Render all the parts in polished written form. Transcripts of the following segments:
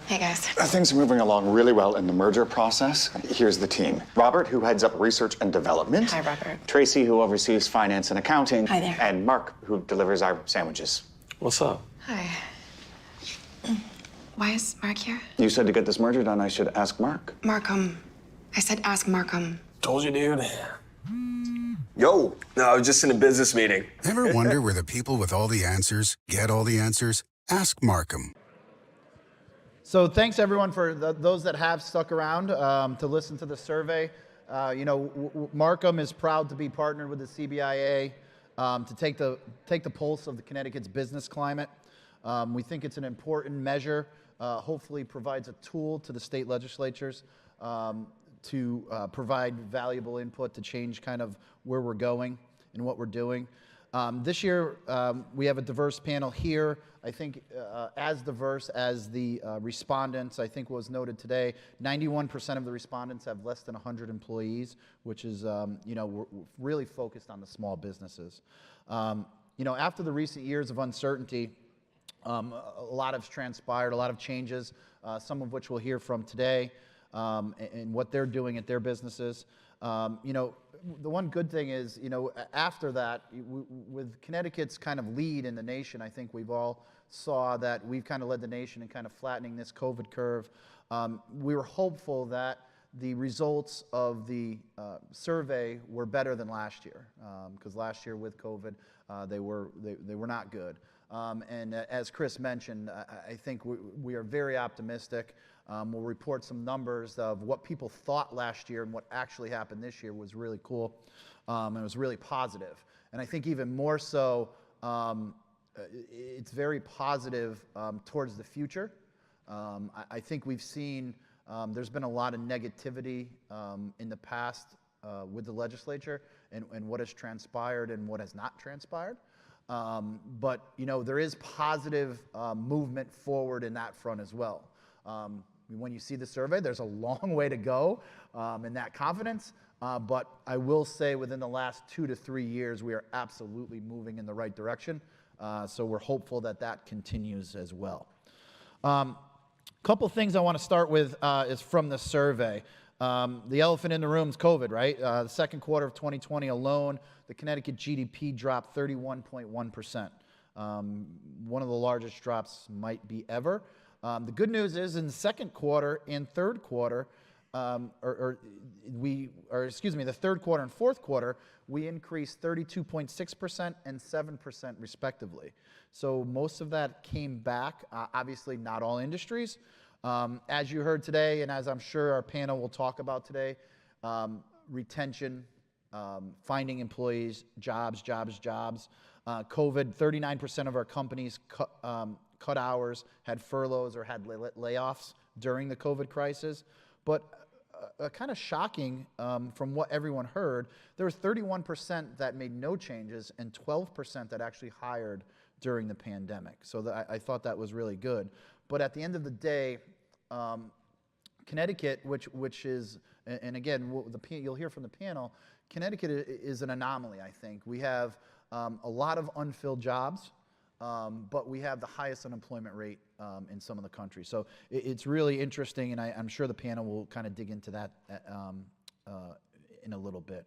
Hey, guys. Things are moving along really well in the merger process. Here's the team. Robert, who heads up research and development. Hi, Robert. Tracy, who oversees finance and accounting. Hi there. And Mark, who delivers our sandwiches. What's up? Hi. Why is Mark here? You said to get this merger done, I should ask Mark. Marcum. I said ask Marcum. Told you, dude. Yo, no, I was just in a business meeting. Ever wonder where the people with all the answers get all the answers? Ask Marcum. So thanks everyone for those that have stuck around to listen to the survey. Marcum is proud to be partnered with the CBIA to take the pulse of the Connecticut's business climate. We think it's an important measure, hopefully provides a tool to the state legislatures to provide valuable input to change kind of where we're going and what we're doing. This year, we have a diverse panel here. I think as diverse as the respondents, I think was noted today, 91% of the respondents have less than 100 employees, which is, we're really focused on the small businesses. After the recent years of uncertainty, a lot has transpired, a lot of changes, some of which we'll hear from today, and what they're doing at their businesses. The one good thing is, after that, with Connecticut's kind of lead in the nation, I think we've all saw that we've kind of led the nation in kind of flattening this COVID curve. We were hopeful that the results of the survey were better than last year, because last year with COVID, they were not good. And as Chris mentioned, I think we are very optimistic. We'll report some numbers of what people thought last year and what actually happened this year was really cool. And it was really positive. And I think even more so, it's very positive towards the future. I think we've seen there's been a lot of negativity in the past with the legislature and what has transpired and what has not transpired. But there is positive movement forward in that front as well. When you see the survey, there's a long way to go in that confidence. But I will say within the last 2 to 3 years, we are absolutely moving in the right direction. So we're hopeful that that continues as well. Couple things I want to start with is from the survey. The elephant in the room is COVID, right? The second quarter of 2020 alone, the Connecticut GDP dropped 31.1%. One of the largest drops might be ever. The good news is in the second quarter and third quarter, the third quarter and fourth quarter, we increased 32.6% and 7% respectively. So most of that came back, obviously not all industries. As you heard today, and as I'm sure our panel will talk about today, retention, finding employees, jobs. COVID, 39% of our companies cut hours, had furloughs, or had layoffs during the COVID crisis. But kind of shocking from what everyone heard, there was 31% that made no changes and 12% that actually hired during the pandemic. So I thought that was really good. But at the end of the day, Connecticut, which is, and again, you'll hear from the panel, Connecticut is an anomaly, I think. We have a lot of unfilled jobs, but we have the highest unemployment rate in some of the country. So it's really interesting, and I'm sure the panel will kind of dig into that in a little bit.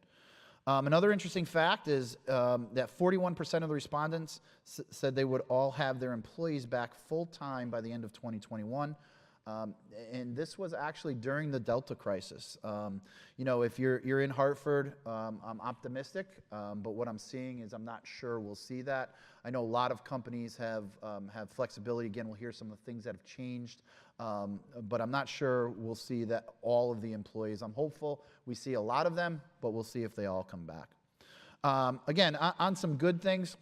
Another interesting fact is that 41% of the respondents said they would all have their employees back full-time by the end of 2021. And this was actually during the Delta crisis. If you're in Hartford, I'm optimistic, but what I'm seeing is I'm not sure we'll see that. I know a lot of companies have flexibility. Again, we'll hear some of the things that have changed, but I'm not sure we'll see that all of the employees. I'm hopeful we see a lot of them, but we'll see if they all come back. Again, on some good things,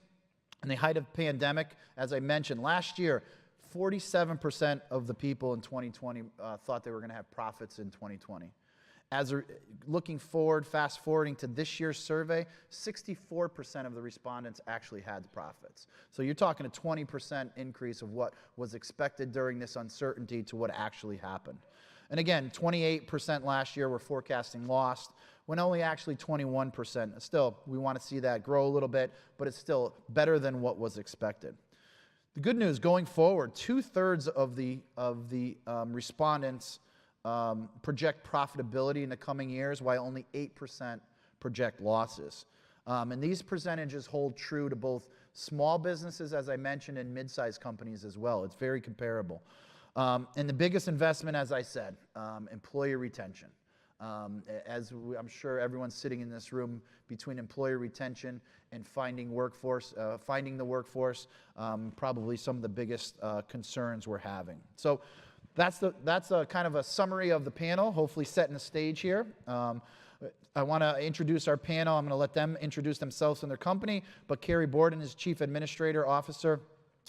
in the height of the pandemic, as I mentioned, last year, 47% of the people in 2020 thought they were going to have profits in 2020. Looking forward, fast forwarding to this year's survey, 64% of the respondents actually had profits. So you're talking a 20% increase of what was expected during this uncertainty to what actually happened. And again, 28% last year were forecasting lost, when only actually 21%. Still, we want to see that grow a little bit, but it's still better than what was expected. The good news going forward, 2/3 of the respondents project profitability in the coming years, while only 8% project losses. And these percentages hold true to both small businesses, as I mentioned, and mid-sized companies as well. It's very comparable. And the biggest investment, as I said, employee retention. I'm sure everyone's sitting in this room, between employee retention and finding the workforce, probably some of the biggest concerns we're having. So that's a kind of a summary of the panel, hopefully setting the stage here. I want to introduce our panel. I'm going to let them introduce themselves and their company, but Carrie Bourdon is Chief Administrator Officer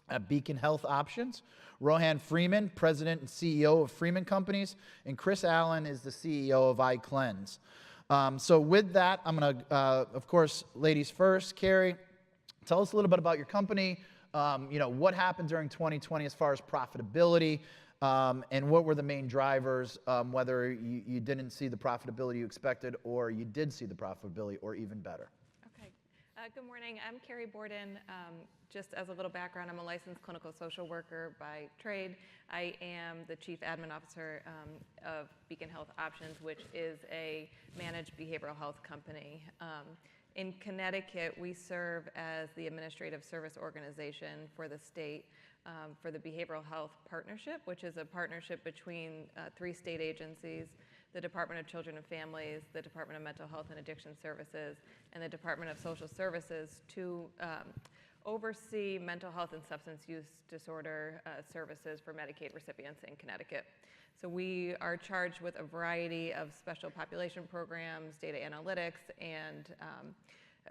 at Beacon Health Options. Rohan Freeman, President and CEO of Freeman Companies, and Chris Allen is the CEO of iCleanse. So with that, I'm going to, of course, ladies first. Carrie, tell us a little bit about your company. What happened during 2020 as far as profitability, and what were the main drivers, whether you didn't see the profitability you expected or you did see the profitability or even better. Okay. Good morning. I'm Carrie Bourdon. Just as a little background, I'm a licensed clinical social worker by trade. I am the Chief Admin Officer of Beacon Health Options, which is a managed behavioral health company. In Connecticut, we serve as the administrative service organization for the state for the Behavioral Health Partnership, which is a partnership between 3 state agencies, the Department of Children and Families, the Department of Mental Health and Addiction Services, and the Department of Social Services to oversee mental health and substance use disorder services for Medicaid recipients in Connecticut. So we are charged with a variety of special population programs, data analytics, and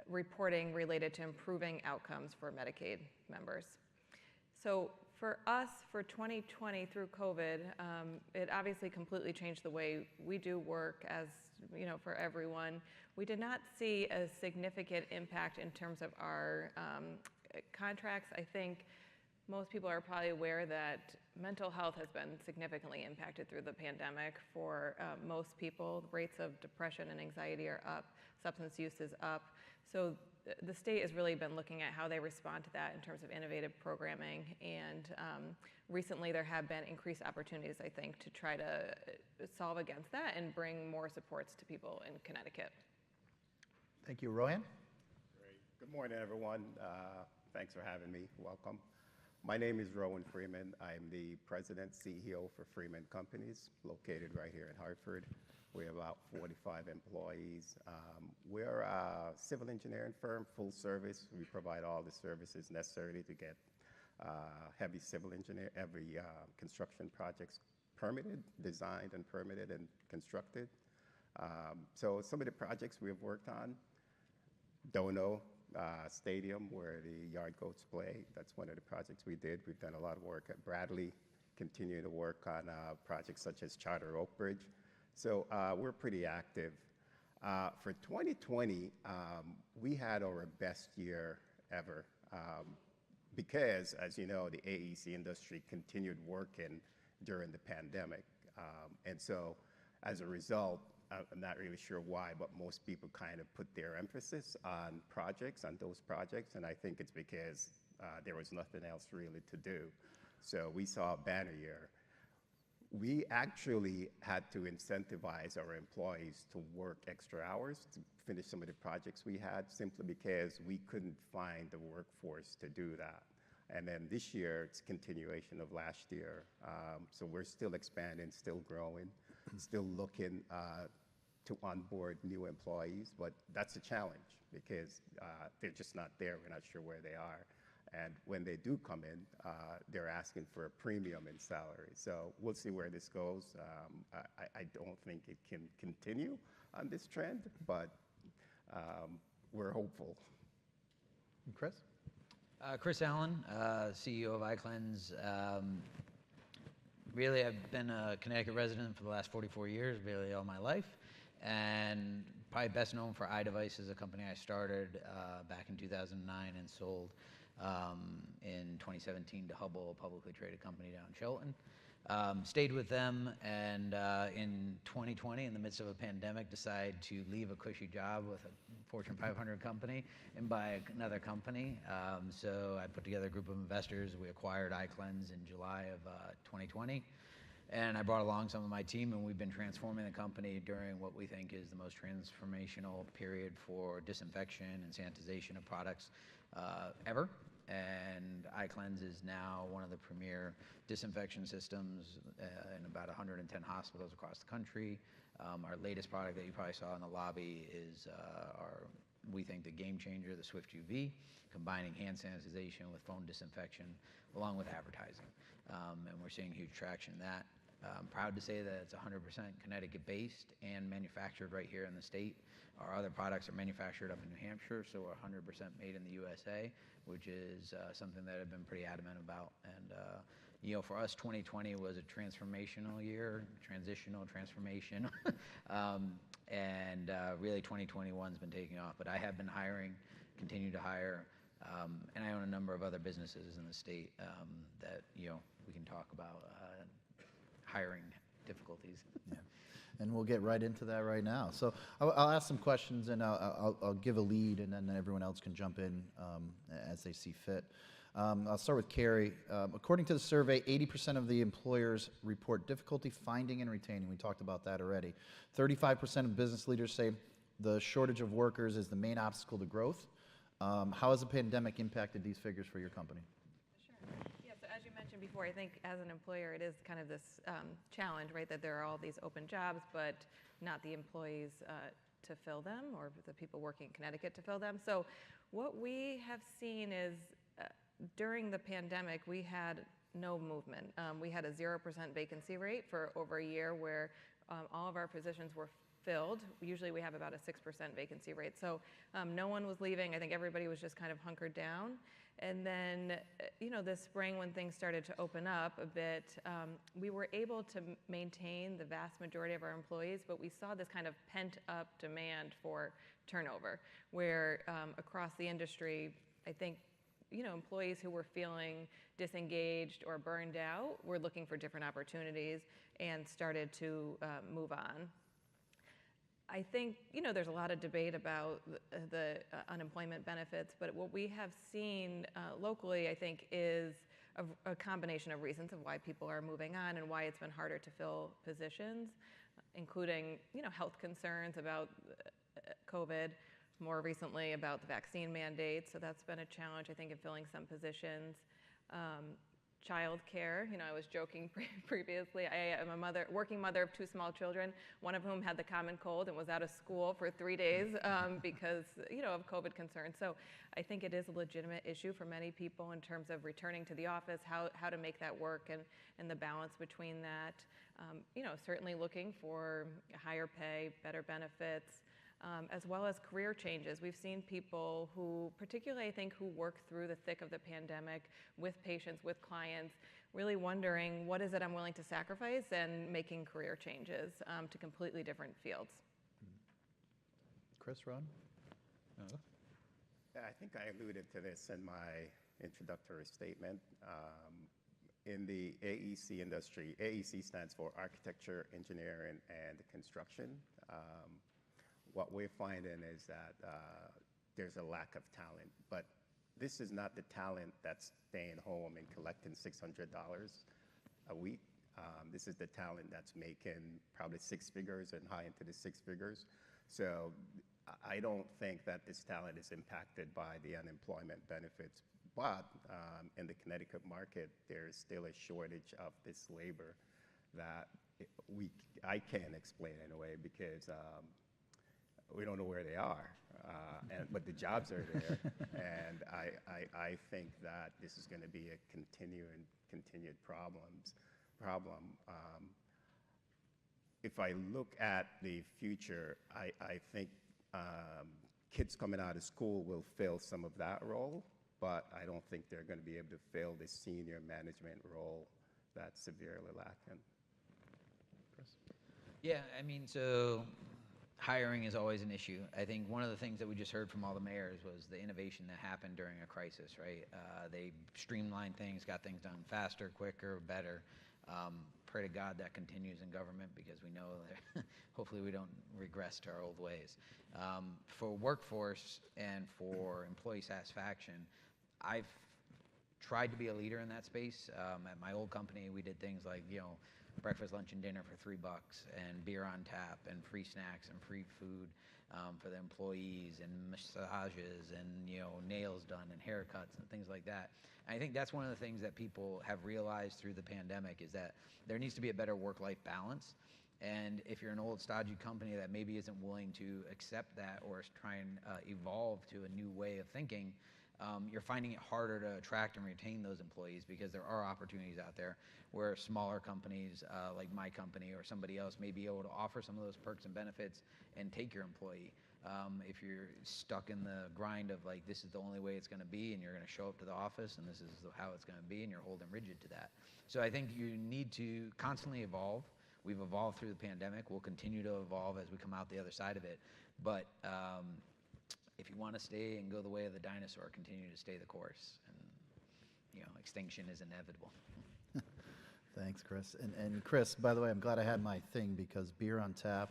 reporting related to improving outcomes for Medicaid members. So for us, for 2020 through COVID, it obviously completely changed the way we do work, as for everyone. We did not see a significant impact in terms of our contracts. I think most people are probably aware that mental health has been significantly impacted through the pandemic for most people. Rates of depression and anxiety are up, substance use is up. So the state has really been looking at how they respond to that in terms of innovative programming, and recently there have been increased opportunities, I think, to try to solve against that and bring more supports to people in Connecticut. Thank you. Rohan? Great. Good morning, everyone. Thanks for having me. Welcome. My name is Rowan Freeman. I'm the President, CEO for Freeman Companies, located right here in Hartford. We have about 45 employees. We're a civil engineering firm, full service. We provide all the services necessary to get heavy construction projects permitted, designed and permitted and constructed. So some of the projects we have worked on, Dono Stadium, where the Yard Goats play. That's one of the projects we did. We've done a lot of work at Bradley, continuing to work on projects such as Charter Oak Bridge. So we're pretty active. For 2020, we had our best year ever because, as you know, the AEC industry continued working during the pandemic. And so as a result, I'm not really sure why, but most people kind of put their emphasis on those projects, and I think it's because there was nothing else really to do. So we saw a banner year. We actually had to incentivize our employees to work extra hours to finish some of the projects we had, simply because we couldn't find the workforce to do that. And then this year, it's continuation of last year. So we're still expanding, still growing, still looking to onboard new employees, but that's a challenge because they're just not there. We're not sure where they are. And when they do come in, they're asking for a premium in salary. So we'll see where this goes. I don't think it can continue on this trend, but we're hopeful. And Chris? Chris Allen, CEO of iCleanse. Really, I've been a Connecticut resident for the last 44 years, really all my life, and probably best known for iDevices, a company I started back in 2009 and sold in 2017 to Hubble, a publicly traded company down in Shelton. Stayed with them, and in 2020, in the midst of a pandemic, decided to leave a cushy job with a Fortune 500 company and buy another company. So I put together a group of investors. We acquired iCleanse in July of 2020. And I brought along some of my team, and we've been transforming the company during what we think is the most transformational period for disinfection and sanitization of products ever. And iCleanse is now one of the premier disinfection systems in about 110 hospitals across the country. Our latest product that you probably saw in the lobby is we think, the game changer, the Swift UV, combining hand sanitization with phone disinfection along with advertising. And we're seeing huge traction in that. I'm proud to say that it's 100% Connecticut-based and manufactured right here in the state. Our other products are manufactured up in New Hampshire, so we're 100% made in the USA, which is something that I've been pretty adamant about. And you know, for us, 2020 was a transformational year, transformation, and really 2021's been taking off. But I have been hiring, continue to hire, and I own a number of other businesses in the state that, you know, we can talk about hiring difficulties. Yeah. And we'll get right into that right now. So I'll ask some questions, and I'll give a lead, and then everyone else can jump in as they see fit. I'll start with Carrie. According to the survey, 80% of the employers report difficulty finding and retaining. We talked about that already. 35% of business leaders say the shortage of workers is the main obstacle to growth. How has the pandemic impacted these figures for your company? Yeah, so as you mentioned before, I think as an employer, it is kind of this challenge, right, that there are all these open jobs, but not the employees to fill them, or the people working in Connecticut to fill them. So what we have seen is during the pandemic, we had no movement. We had a 0% vacancy rate for over a year, where all of our positions were filled. Usually we have about a 6% vacancy rate. So no one was leaving. I think everybody was just kind of hunkered down. And then, you know, this spring, when things started to open up a bit, we were able to maintain the vast majority of our employees, but we saw this kind of pent-up demand for turnover, where across the industry, I think, you know, employees who were feeling disengaged or burned out were looking for different opportunities and started to move on. I think, you know, there's a lot of debate about the unemployment benefits, but what we have seen locally, I think, is a combination of reasons of why people are moving on and why it's been harder to fill positions, including, you know, health concerns about COVID, more recently about the vaccine mandates. So that's been a challenge, I think, in filling some positions. Child care, you know, I was joking previously. I am a working mother of 2 small children, one of whom had the common cold and was out of school for 3 days because, you know, of COVID concerns. So I think it is a legitimate issue for many people in terms of returning to the office, how to make that work, and the balance between that. You know, certainly looking for higher pay, better benefits, as well as career changes. We've seen people who, particularly I think, who work through the thick of the pandemic with patients, with clients, really wondering, what is it I'm willing to sacrifice, and making career changes to completely different fields. Chris, Ron? I think I alluded to this in my introductory statement. In the AEC industry, AEC stands for Architecture, Engineering, and Construction. What we're finding is that there's a lack of talent, but this is not the talent that's staying home and collecting $600 a week. This is the talent that's making probably 6 figures and high into the 6 figures. So I don't think that this talent is impacted by the unemployment benefits, but in the Connecticut market, there's still a shortage of this labor that I can't explain in a way, because we don't know where they are, but the jobs are there, and I think that this is going to be a continued problem. If I look at the future, I think kids coming out of school will fill some of that role, but I don't think they're going to be able to fill the senior management role that's severely lacking. Chris? Yeah, I mean, so hiring is always an issue. I think one of the things that we just heard from all the mayors was the innovation that happened during a crisis, right? They streamlined things, got things done faster, quicker, better. Pray to God that continues in government, because we know that hopefully we don't regress to our old ways. For workforce and for employee satisfaction, I've tried to be a leader in that space. At my old company, we did things like, breakfast, lunch, and dinner for $3, and beer on tap, and free snacks, and free food for the employees, and massages, and nails done, and haircuts, and things like that. And I think that's one of the things that people have realized through the pandemic, is that there needs to be a better work-life balance. And if you're an old stodgy company that maybe isn't willing to accept that, or is trying to evolve to a new way of thinking, you're finding it harder to attract and retain those employees, because there are opportunities out there where smaller companies like my company or somebody else may be able to offer some of those perks and benefits and take your employee. If you're stuck in the grind of like, this is the only way it's going to be, and you're going to show up to the office and this is how it's going to be, and you're holding rigid to that. So I think you need to constantly evolve. We've evolved through the pandemic. We'll continue to evolve as we come out the other side of it. But if you want to stay and go the way of the dinosaur, continue to stay the course. And extinction is inevitable. Thanks, Chris. And Chris, by the way, I'm glad I had my thing, because beer on tap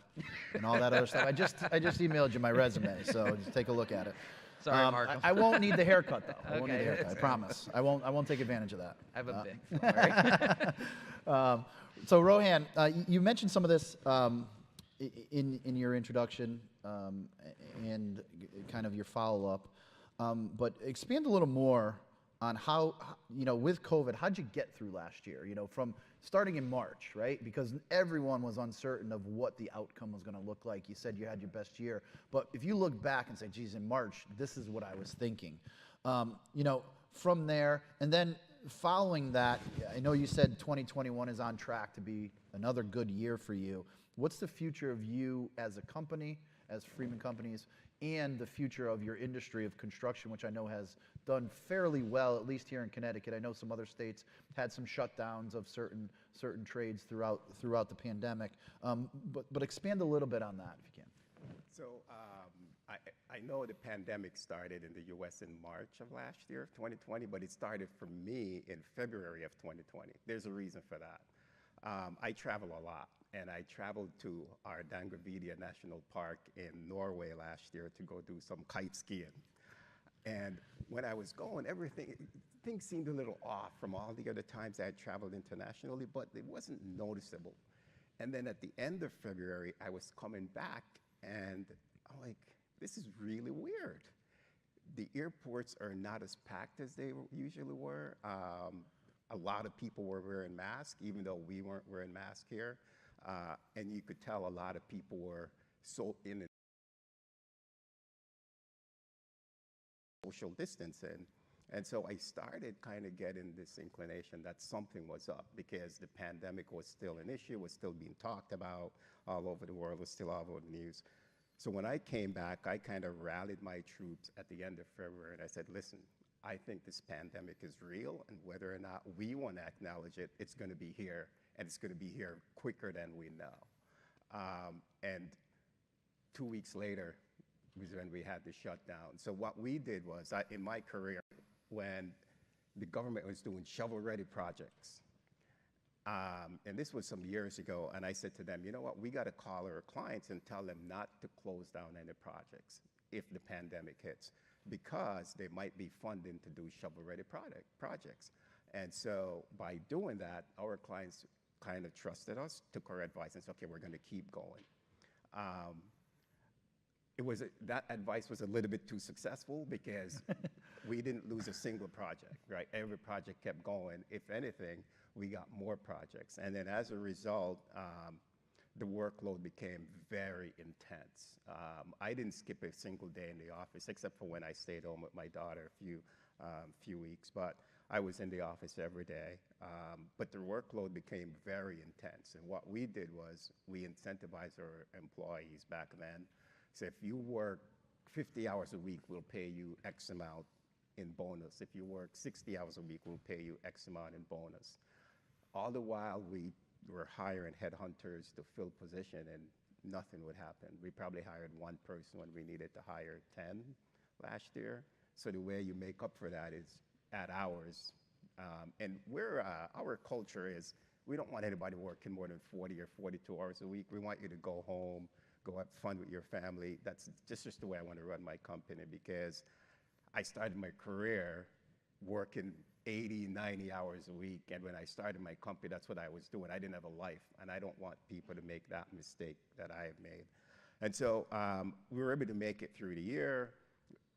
and all that other stuff. I just emailed you my resume, so just take a look at it. Sorry, Marcum. I won't need the haircut though. I won't need the Okay. haircut. I promise. I won't take advantage of that. I have a bit. So Rohan, you mentioned some of this in your introduction and kind of your follow-up, but expand a little more on how, with COVID, how'd you get through last year? From starting in March, right? Because everyone was uncertain of what the outcome was going to look like. You said you had your best year, but if you look back and say, geez, in March, this is what I was thinking. From there, and then following that, I know you said 2021 is on track to be another good year for you. What's the future of you as a company, as Freeman Companies, and the future of your industry of construction, which I know has done fairly well, at least here in Connecticut? I know some other states had some shutdowns of certain trades throughout the pandemic. But expand a little bit on that, if you can. So I know the pandemic started in the U.S. in March of last year, 2020, but it started for me in February of 2020. There's a reason for that. I travel a lot, and I traveled to our Dangravidia National Park in Norway last year to go do some kite skiing. And when I was going, things seemed a little off from all the other times I had traveled internationally, but it wasn't noticeable. And then at the end of February, I was coming back, and I'm like, this is really weird. The airports are not as packed as they usually were. A lot of people were wearing masks, even though we weren't wearing masks here. And you could tell a lot of people were so in social distancing. And so I started kind of getting this inclination that something was up, because the pandemic was still an issue, was still being talked about all over the world, was still all over the news. So when I came back, I kind of rallied my troops at the end of February, and I said, listen, I think this pandemic is real, and whether or not we want to acknowledge it, it's going to be here, and it's going to be here quicker than we know. And 2 weeks later was when we had the shutdown. So what we did was, in my career, when the government was doing shovel-ready projects, and this was some years ago, and I said to them, you know what, we got to call our clients and tell them not to close down any projects if the pandemic hits, because they might be funding to do shovel-ready projects. And so by doing that, our clients kind of trusted us, took our advice, and said, okay, we're going to keep going. That advice was a little bit too successful, because we didn't lose a single project, right? Every project kept going. If anything, we got more projects. And then as a result, the workload became very intense. I didn't skip a single day in the office, except for when I stayed home with my daughter a few weeks, but I was in the office every day. But the workload became very intense. And what we did was we incentivized our employees back then. So if you work 50 hours a week, we'll pay you X amount in bonus. If you work 60 hours a week, we'll pay you X amount in bonus. All the while, we were hiring headhunters to fill position, and nothing would happen. We probably hired one person when we needed to hire 10 last year. So the way you make up for that is add hours. And our culture is, we don't want anybody working more than 40 or 42 hours a week. We want you to go home, go have fun with your family. That's just the way I want to run my company, because I started my career working 80, 90 hours a week. And when I started my company, that's what I was doing. I didn't have a life. And I don't want people to make that mistake that I have made. And so we were able to make it through the year.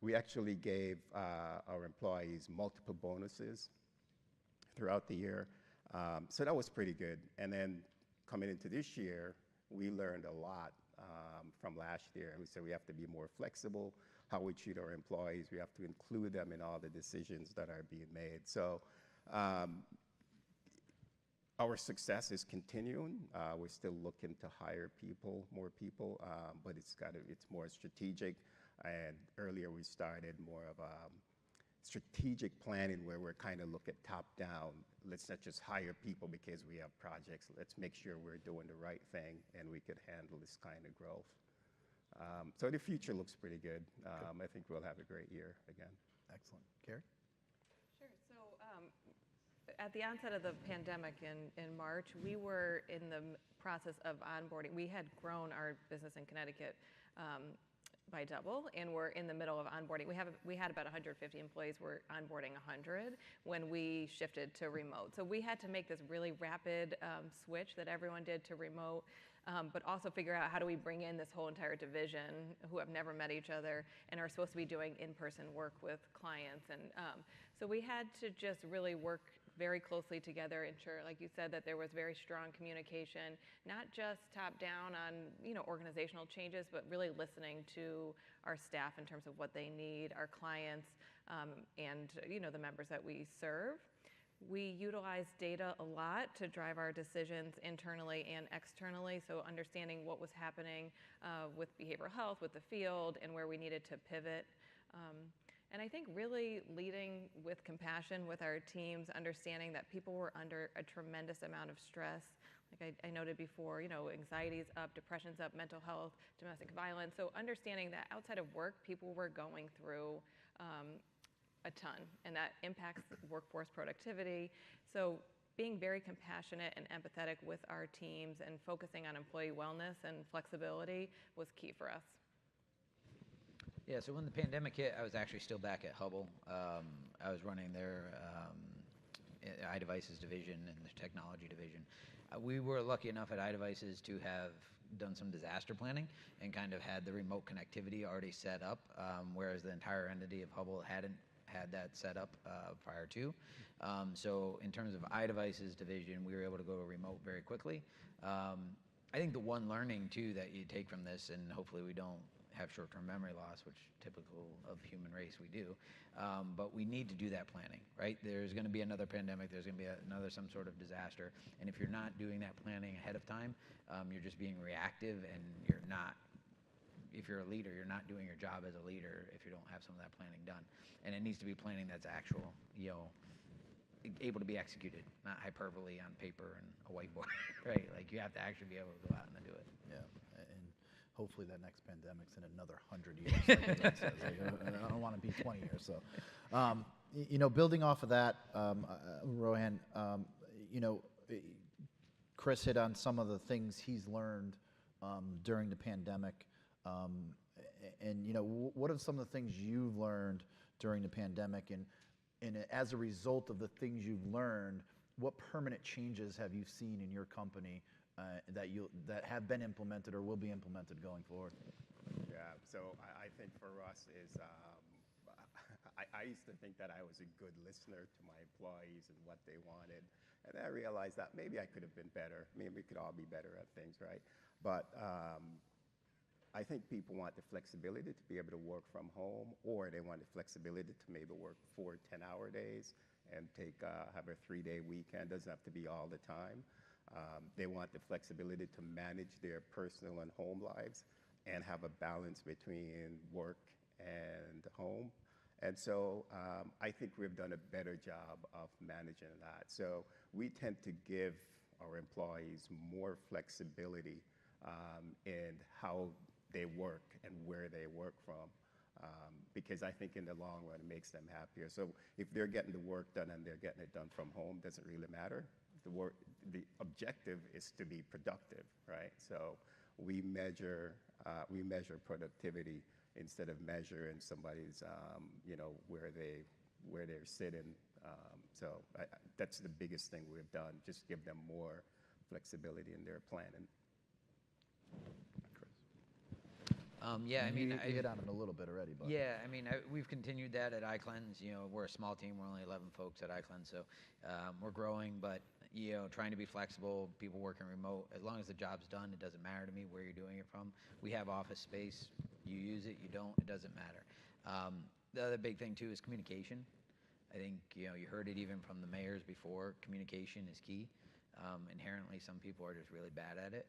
We actually gave our employees multiple bonuses throughout the year. So that was pretty good. And then coming into this year, we learned a lot from last year. And we said we have to be more flexible, how we treat our employees. We have to include them in all the decisions that are being made. So our success is continuing. We're still looking to hire people, more people, but it's more strategic. And earlier we started more of strategic planning, where we're kind of look at top down. Let's not just hire people because we have projects. Let's make sure we're doing the right thing and we could handle this kind of growth. So the future looks pretty good. I think we'll have a great year again. Excellent. Carrie? Sure. So at the onset of the pandemic in March, we were in the process of onboarding. We had grown our business in Connecticut by double, and we're in the middle of onboarding. We had about 150 employees. We're onboarding 100 when we shifted to remote. So we had to make this really rapid switch that everyone did to remote, but also figure out how do we bring in this whole entire division who have never met each other and are supposed to be doing in-person work with clients. And so we had to just really work very closely together, ensure, like you said, that there was very strong communication, not just top down on organizational changes, but really listening to our staff in terms of what they need, our clients, and the members that we serve. We utilize data a lot to drive our decisions internally and externally, so understanding what was happening with behavioral health, with the field, and where we needed to pivot. And I think really leading with compassion with our teams, understanding that people were under a tremendous amount of stress. Like I noted before, anxiety's up, depression's up, mental health, domestic violence. So understanding that outside of work, people were going through a ton, and that impacts workforce productivity. So being very compassionate and empathetic with our teams and focusing on employee wellness and flexibility was key for us. Yeah, so when the pandemic hit, I was actually still back at Hubble. I was running their iDevices division and the technology division. We were lucky enough at iDevices to have done some disaster planning and kind of had the remote connectivity already set up, whereas the entire entity of Hubble hadn't had that set up prior to. So in terms of iDevices division, we were able to go remote very quickly. I think the one learning too that you take from this, and hopefully we don't have short-term memory loss, which typical of human race we do, but we need to do that planning, right? There's going to be another pandemic, there's going to be some sort of disaster, and if you're not doing that planning ahead of time, you're just being reactive, and if you're a leader, you're not doing your job as a leader if you don't have some of that planning done. And it needs to be planning that's actual, able to be executed, not hyperbole on paper and a whiteboard, right? Like you have to actually be able to go out and do it. Yeah. Hopefully that next pandemic's in another 100 years. Like Doug says. I don't want to be 20 years. So, building off of that, Rohan, Chris hit on some of the things he's learned during the pandemic. What are some of the things you've learned during the pandemic? And as a result of the things you've learned, what permanent changes have you seen in your company that have been implemented or will be implemented going forward? Yeah, so I think for us is, I used to think that I was a good listener to my employees and what they wanted. And I realized that maybe I could have been better. I mean, we could all be better at things, right? But I think people want the flexibility to be able to work from home, or they want the flexibility to maybe work 4 10-hour days and have a 3-day weekend. Doesn't have to be all the time. They want the flexibility to manage their personal and home lives and have a balance between work and home. And so I think we've done a better job of managing that. So we tend to give our employees more flexibility in how they work and where they work from. Because I think in the long run, it makes them happier. So if they're getting the work done and they're getting it done from home, doesn't really matter. the objective is to be productive, right? So we measure productivity instead of measuring somebody's, where they're sitting. So that's the biggest thing we've done, just give them more flexibility in their planning. Yeah, I mean, you hit on it a little bit already, but yeah, I mean, we've continued that at iCleanse. You know, we're a small team. We're only 11 folks at iCleanse, so we're growing. But trying to be flexible. People working remote. As long as the job's done, it doesn't matter to me where you're doing it from. We have office space. You use it. You don't. It doesn't matter. The other big thing too is communication. I think you heard it even from the mayors before. Communication is key. Inherently, some people are just really bad at it.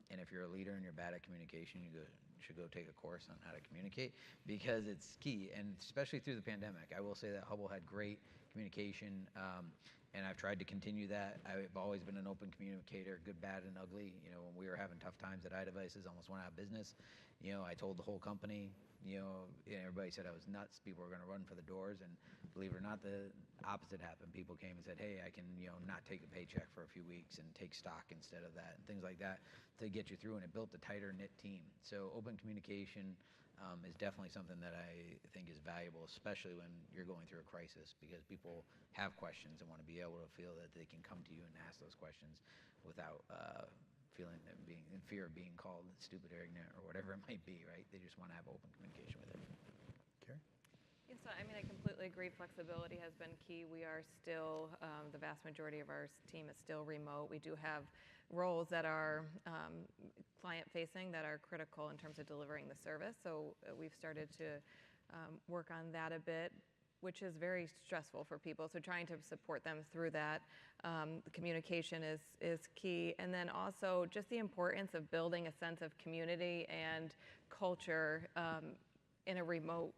And if you're a leader and you're bad at communication, you should go take a course on how to communicate, because it's key, and especially through the pandemic. I will say that Hubble had great communication, and I've tried to continue that. I've always been an open communicator, good, bad, and ugly. When we were having tough times at iDevices, almost went out of business, I told the whole company, and everybody said I was nuts. People were going to run for the doors, and believe it or not, the opposite happened. People came and said, hey, I can, not take a paycheck for a few weeks and take stock instead of that, and things like that to get you through, and it built a tighter knit team. So open communication is definitely something that I think is valuable, especially when you're going through a crisis, because people have questions and want to be able to feel that they can come to you and ask those questions without feeling that being in fear of being called stupid or ignorant or whatever it might be, right? They just want to have open communication with it. Carrie? Yes, I mean, I completely agree. Flexibility has been key. We are still, the vast majority of our team is still remote. We do have roles that are client-facing that are critical in terms of delivering the service. So we've started to work on that a bit, which is very stressful for people. So trying to support them through that. The communication is key. And then also just the importance of building a sense of community and culture in a remote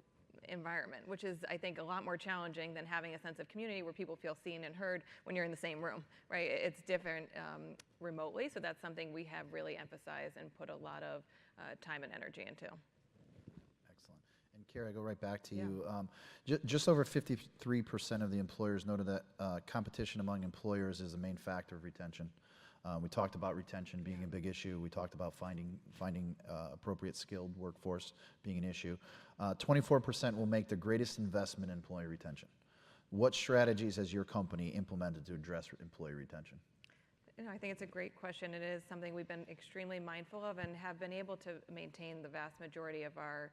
environment, which is, I think, a lot more challenging than having a sense of community where people feel seen and heard when you're in the same room, right? It's different remotely, so that's something we have really emphasized and put a lot of time and energy into. Excellent. And Carrie, I go right back to you. Just over 53% of the employers noted that competition among employers is a main factor of retention. We talked about retention being a big issue. We talked about finding appropriate skilled workforce being an issue. 24% will make the greatest investment in employee retention. What strategies has your company implemented to address employee retention? I think it's a great question. It is something we've been extremely mindful of and have been able to maintain the vast majority of our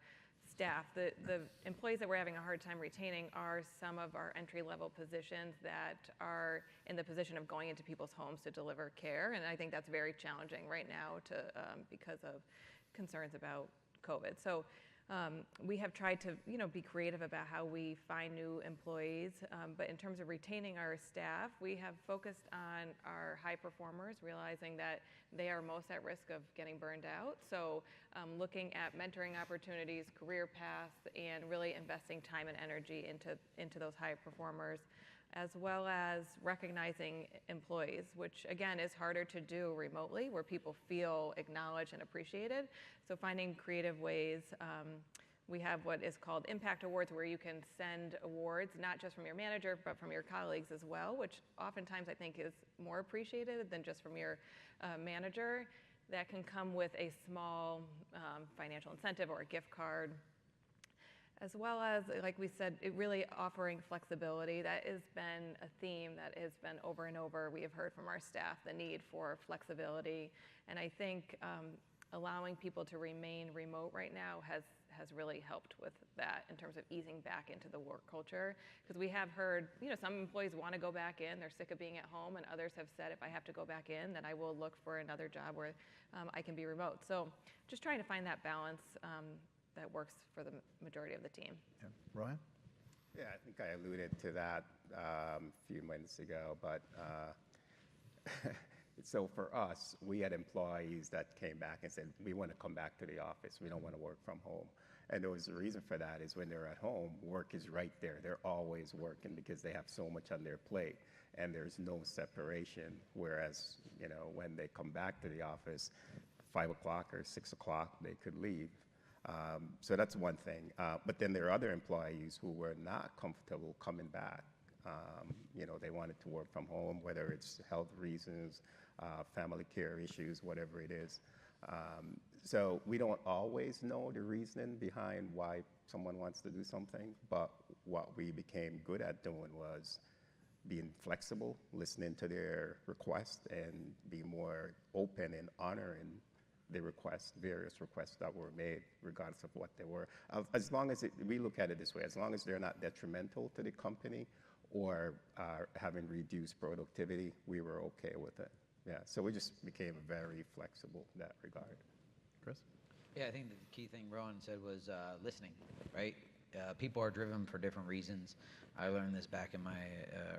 staff. The employees that we're having a hard time retaining are some of our entry-level positions that are in the position of going into people's homes to deliver care, and I think that's very challenging right now because of concerns about COVID. So we have tried to be creative about how we find new employees, but in terms of retaining our staff, we have focused on our high performers, realizing that they are most at risk of getting burned out. So looking at mentoring opportunities, career paths, and really investing time and energy into those high performers, as well as recognizing employees, which again is harder to do remotely, where people feel acknowledged and appreciated. So finding creative ways. We have what is called impact awards, where you can send awards not just from your manager, but from your colleagues as well, which oftentimes I think is more appreciated than just from your manager. That can come with a small financial incentive or a gift card, as well as, like we said, it really offering flexibility. That has been a theme that has been over and over. We have heard from our staff the need for flexibility, and I think allowing people to remain remote right now has really helped with that in terms of easing back into the work culture. Because we have heard, some employees want to go back in, they're sick of being at home, and others have said, if I have to go back in, then I will look for another job where I can be remote. So just trying to find that balance that works for the majority of the team. Yeah. Rohan? Yeah, I think I alluded to that a few minutes ago, but so for us, we had employees that came back and said, we want to come back to the office. We don't want to work from home. And there was a reason for that is when they're at home, work is right there. They're always working because they have so much on their plate and there's no separation. Whereas, when they come back to the office, 5 o'clock or 6 o'clock, they could leave. So that's one thing. But then there are other employees who were not comfortable coming back You know, they wanted to work from home, whether it's health reasons, family care issues, whatever it is. So we don't always know the reasoning behind why someone wants to do something, but what we became good at doing was being flexible, listening to their requests, and be more open and honoring the requests, various requests that were made, regardless of what they were. As long as we look at it this way, as long as they're not detrimental to the company or having reduced productivity, we were okay with it. Yeah, so we just became very flexible in that regard. Chris? Yeah, I think the key thing Rowan said was listening, right? People are driven for different reasons. I learned this back in my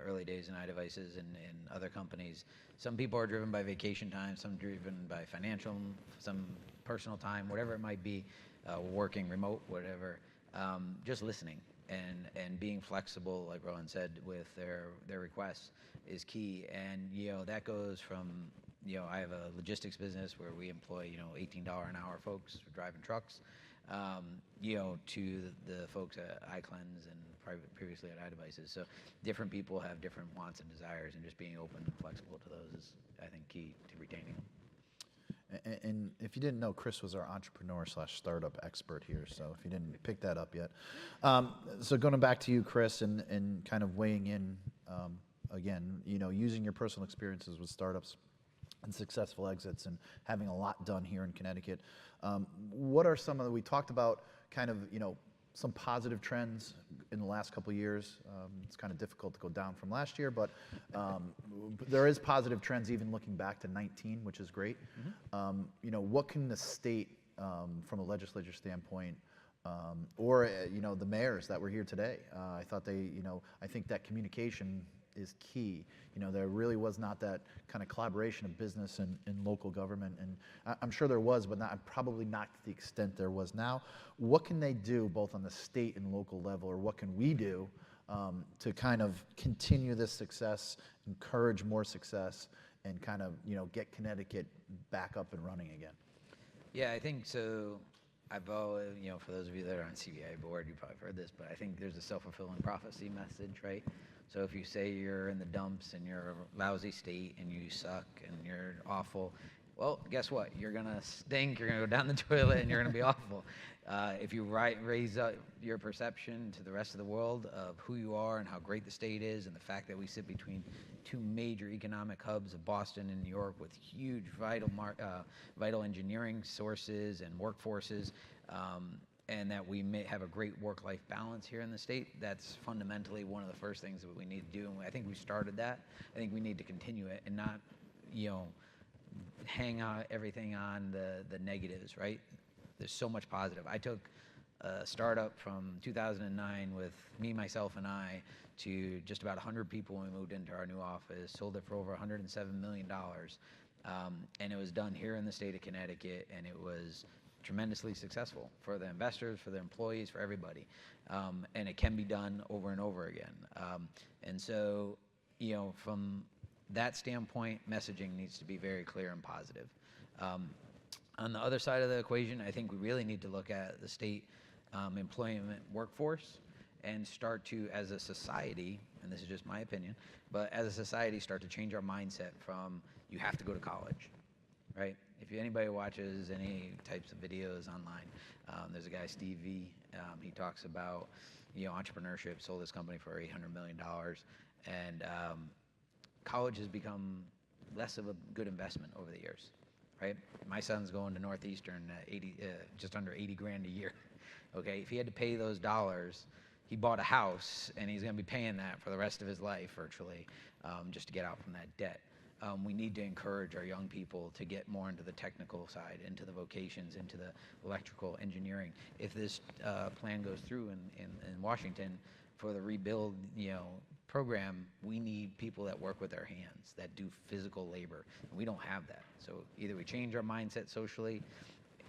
early days in iDevices and other companies. Some people are driven by vacation time, some driven by financial, some personal time, whatever it might be, working remote, whatever. Just listening and being flexible, like Rowan said, with their requests is key. And, you know, that goes from, you know, I have a logistics business where we employ, you know, $18 an hour folks for driving trucks, you know, to the folks at iCleanse and previously at iDevices. So different people have different wants and desires, and just being open and flexible to those is, I think, key to retaining them. And if you didn't know, Chris was our entrepreneur/startup expert here, so if you didn't pick that up yet. So going back to you, Chris, and kind of weighing in, again, you know, using your personal experiences with startups and successful exits and having a lot done here in Connecticut. What are some of the, we talked about kind of, you know, some positive trends in the last couple of years. It's kind of difficult to go down from last year, but there is positive trends even looking back to 19, which is great. You know, what can the state, from a legislature standpoint, or you know, the mayors that were here today, I thought they, you know, I think that communication is key. You know, there really was not that kind of collaboration of business and local government, and I'm sure there was, but probably not to the extent there was now. What can they do both on the state and local level, or what can we do to kind of continue this success, encourage more success, and kind of, you know, get Connecticut back up and running again? Yeah, I think so. I've always, you know, for those of you that are on CBIA board, you probably heard this, but I think there's a self-fulfilling prophecy message, right? So if you say you're in the dumps and you're a lousy state and you suck and you're awful, well, guess what? You're gonna stink, you're gonna go down the toilet, and you're gonna be awful. If you raise up your perception to the rest of the world of who you are and how great the state is, and the fact that we sit between two major economic hubs of Boston and New York with huge vital engineering sources and workforces, and that we may have a great work-life balance here in the state, that's fundamentally one of the first things that we need to do. And I think we started that. I think we need to continue it and not, you know, hang out everything on the negatives, right? There's so much positive. I took a startup from 2009 with me, myself, and I to just about 100 people when we moved into our new office, sold it for over $107 million. And it was done here in the state of Connecticut, and it was tremendously successful for the investors, for the employees, for everybody. And it can be done over and over again. And so, you know, from that standpoint, messaging needs to be very clear and positive. On the other side of the equation, I think we really need to look at the state employment workforce and start to, as a society, and this is just my opinion, but as a society, start to change our mindset from you have to go to college, right? If anybody watches any types of videos online, there's a guy, Steve V. He talks about, you know, entrepreneurship, sold his company for $800 million, and college has become less of a good investment over the years, right? My son's going to Northeastern at just under 80 grand a year. Okay, if he had to pay those dollars, he bought a house, and he's going to be paying that for the rest of his life, virtually, just to get out from that debt. We need to encourage our young people to get more into the technical side, into the vocations, into the electrical engineering. If this plan goes through in Washington for the rebuild, you know, program, we need people that work with their hands, that do physical labor. And we don't have that. So either we change our mindset socially,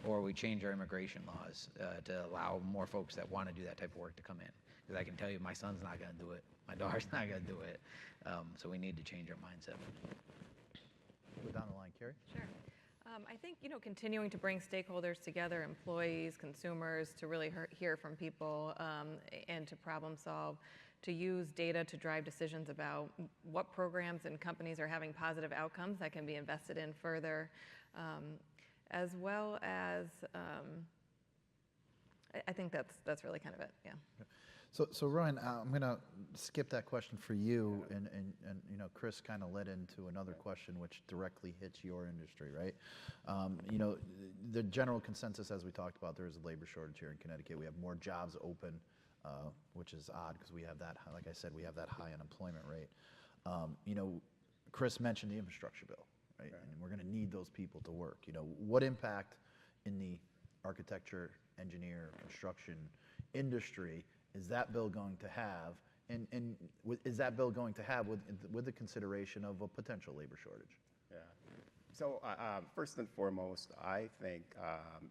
or we change our immigration laws to allow more folks that want to do that type of work to come in. Because I can tell you, my son's not going to do it. My daughter's not going to do it. So we need to change our mindset. Go down the line, Kerry. Sure. I think, you know, continuing to bring stakeholders together, employees, consumers, to really hear from people and to problem solve. to use data to drive decisions about what programs and companies are having positive outcomes that can be invested in further, as well as, I think that's really kind of it, yeah. So Rowan, I'm going to skip that question for you, and you know, Chris kind of led into another question which directly hits your industry, right? You know, the general consensus, as we talked about, there is a labor shortage here in Connecticut. We have more jobs open, which is odd because we have that, like I said, we have that high unemployment rate. You know, Chris mentioned the infrastructure bill, right? And we're going to need those people to work. You know, what impact in the architecture, engineer, construction industry is that bill going to have, and is that bill going to have with the consideration of a potential labor shortage? Yeah. So first and foremost, I think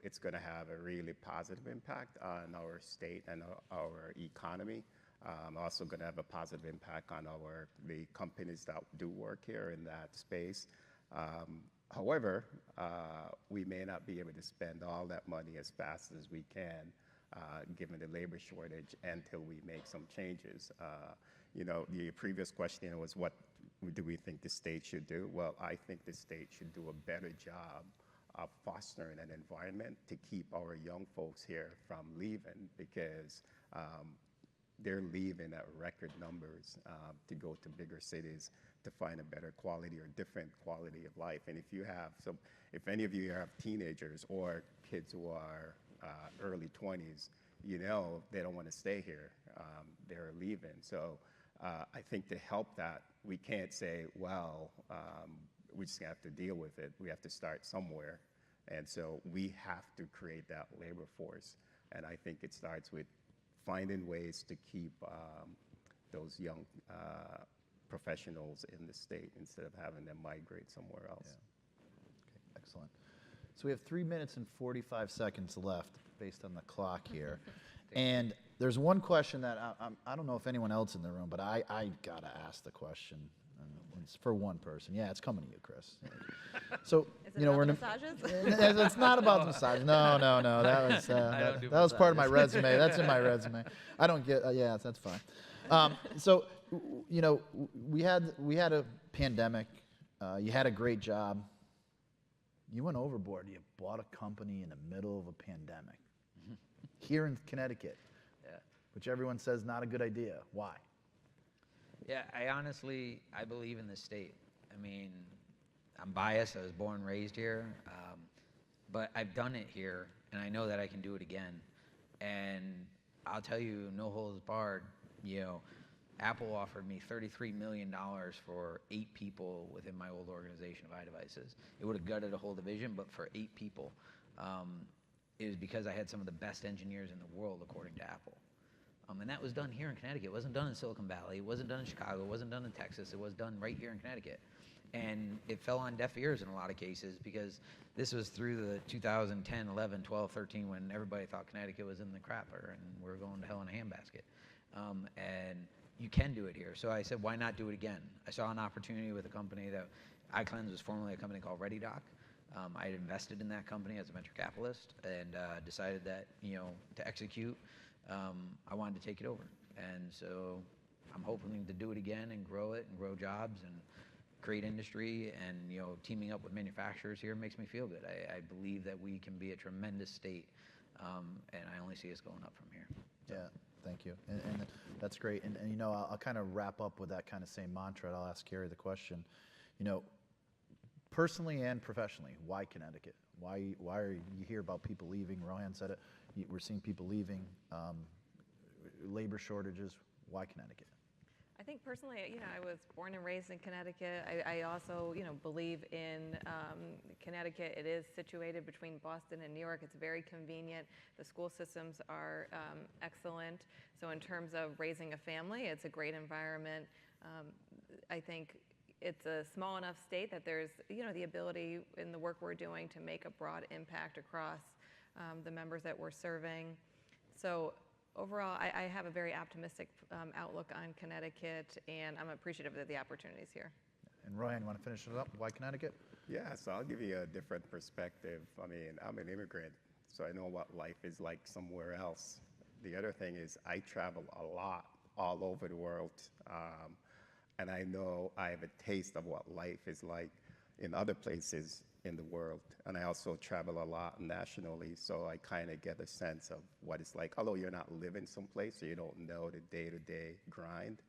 it's going to have a really positive impact on our state and our economy. Also going to have a positive impact on the companies that do work here in that space. However, we may not be able to spend all that money as fast as we can, given the labor shortage, until we make some changes. You know, the previous question was, what do we think the state should do? Well, I think the state should do a better job of fostering an environment to keep our young folks here from leaving, because they're leaving at record numbers to go to bigger cities to find a better quality or different quality of life. And if any of you have teenagers or kids who are early 20s, you know they don't want to stay here. They're leaving. So I think to help that, we can't say, well, we just have to deal with it. We have to start somewhere. And so we have to create that labor force. And I think it starts with finding ways to keep those young professionals in the state instead of having them migrate somewhere else. Yeah. Okay, excellent. So we have 3 minutes and 45 seconds left based on the clock here. And there's one question that I don't know if anyone else in the room, but I got to ask the question. It's for one person. Yeah, it's coming to you, Chris. So, Is it you know, about we're the massages? it's not about the massage. No. That was part of my resume. That's in my resume. I don't get. Yeah, that's fine. So, you know, we had a pandemic. You had a great job. You went overboard. You bought a company in the middle of a pandemic here in Connecticut, which everyone says not a good idea. Why? Yeah, I believe in this state. I mean, I'm biased. I was born and raised here, but I've done it here, and I know that I can do it again. And I'll tell you, no holds barred, you know, Apple offered me $33 million for 8 people within my old organization of iDevices. It would have gutted a whole division, but for 8 people, it was because I had some of the best engineers in the world, according to Apple. And that was done here in Connecticut. It wasn't done in Silicon Valley. It wasn't done in Chicago. It wasn't done in Texas. It was done right here in Connecticut. And it fell on deaf ears in a lot of cases, because this was through the 2010, 11, 12, 13, when everybody thought Connecticut was in the crapper and we're going to hell in a handbasket. And you can do it here. So I said, why not do it again? I saw an opportunity with a company that iCleanse was formerly a company called ReadyDoc. I had invested in that company as a venture capitalist, and decided that, you know, to execute, I wanted to take it over. And so I'm hoping to do it again and grow it and grow jobs and create industry, and, you know, teaming up with manufacturers here makes me feel good. I believe that we can be a tremendous state, and I only see us going up from here. So. Yeah, thank you. And that's great. And you know, I'll kind of wrap up with that kind of same mantra. I'll ask Kerry the question. You know, personally and professionally, why Connecticut? Why are you hear about people leaving? Rohan said it. We're seeing people leaving, labor shortages. Why Connecticut? I think personally, you know, I was born and raised in Connecticut. I also, you know, believe in Connecticut. It is situated between Boston and New York. It's very convenient. The school systems are excellent. So in terms of raising a family, it's a great environment. I think it's a small enough state that there's, you know, the ability in the work we're doing to make a broad impact across the members that we're serving. So overall, I have a very optimistic outlook on Connecticut, and I'm appreciative of the opportunities here. And Rohan, you want to finish it up? Why Connecticut? Yeah, so I'll give you a different perspective. I mean, I'm an immigrant, so I know what life is like somewhere else. The other thing is I travel a lot all over the world. And I know I have a taste of what life is like in other places in the world. And I also travel a lot nationally, so I kind of get a sense of what it's like. Although you're not living someplace, so you don't know the day-to-day grind.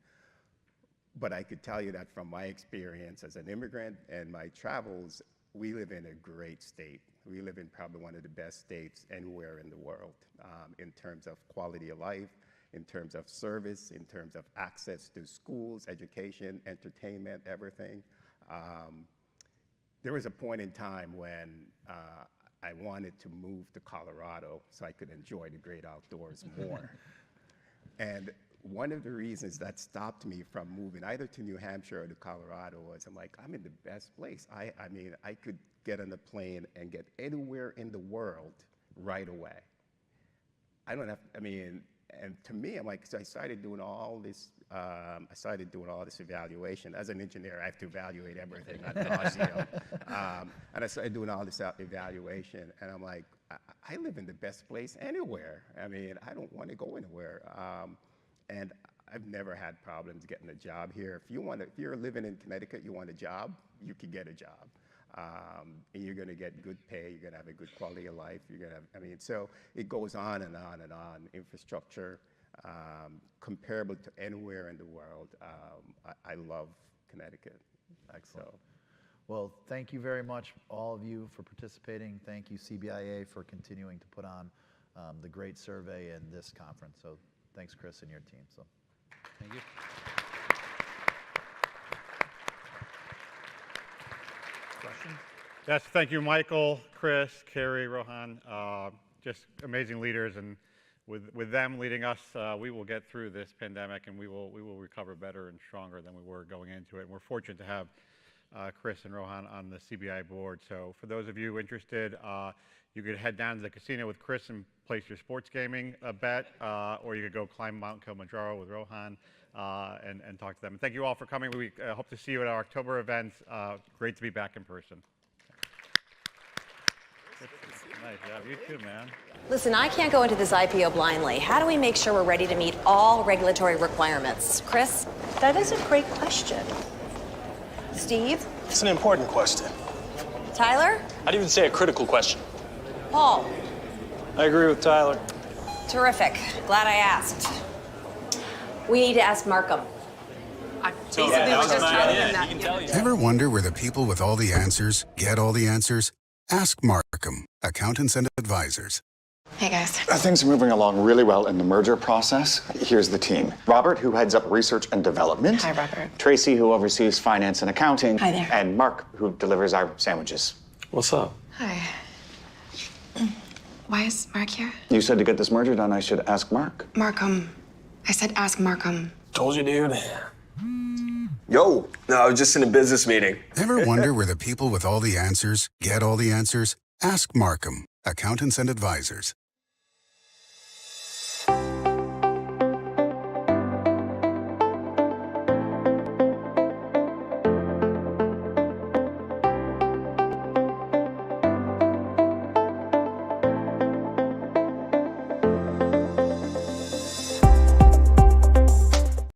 But I could tell you that from my experience as an immigrant and my travels, we live in a great state. We live in probably one of the best states anywhere in the world in terms of quality of life, in terms of service, in terms of access to schools, education, entertainment, everything. There was a point in time when I wanted to move to Colorado so I could enjoy the great outdoors more. And one of the reasons that stopped me from moving either to New Hampshire or to Colorado was I'm like, I'm in the best place. I mean, I could get on a plane and get anywhere in the world right away. I don't have, I mean, and to me, I'm like, so I started doing all this, evaluation. As an engineer, I have to evaluate everything ad nauseum. And I started doing all this evaluation, and I'm like, I live in the best place anywhere. I mean, I don't want to go anywhere. And I've never had problems getting a job here. If you're living in Connecticut, you want a job, you can get a job. And you're going to get good pay, you're going to have a good quality of life, you're going to have, I mean, so it goes on and on and on. Infrastructure, comparable to anywhere in the world. I love Connecticut. So. Well, thank you very much, all of you, for participating. Thank you, CBIA, for continuing to put on the great survey and this conference. So thanks, Chris, and your team. So Thank you. questions? Yes, thank you, Michael, Chris, Kerry, Rohan. Just amazing leaders, and with them leading us, we will get through this pandemic, and we will recover better and stronger than we were going into it. And we're fortunate to have Chris and Rohan on the CBI board. So for those of you interested, you could head down to the casino with Chris and place your sports gaming bet, or you could go climb Mount Kilimanjaro with Rohan and talk to them. And thank you all for coming. We hope to see you at our October events. Great to be back in person. Nice job. You too, man. Listen, I can't go into this IPO blindly. How do we make sure we're ready to meet all regulatory requirements? Chris? That is a great question. Steve? It's an important question. Tyler? I'd even say a critical question. Paul? I agree with Tyler. Terrific. Glad I asked. We need to ask Marcum. Ever wonder where the people with all the answers get all the answers? Ask Marcum, accountants and advisors. Hey, guys. Things are moving along really well in the merger process. Here's the team. Robert, who heads up research and development. Hi, Robert. Tracy, who oversees finance and accounting. Hi there. And Mark, who delivers our sandwiches. What's up? Hi. Why is Mark here? You said to get this merger done, I should ask Mark. Marcum. I said ask Marcum. Told you, dude. Yo, no, I was just in a business meeting. Ever wonder where the people with all the answers get all the answers? Ask Marcum, accountants and advisors.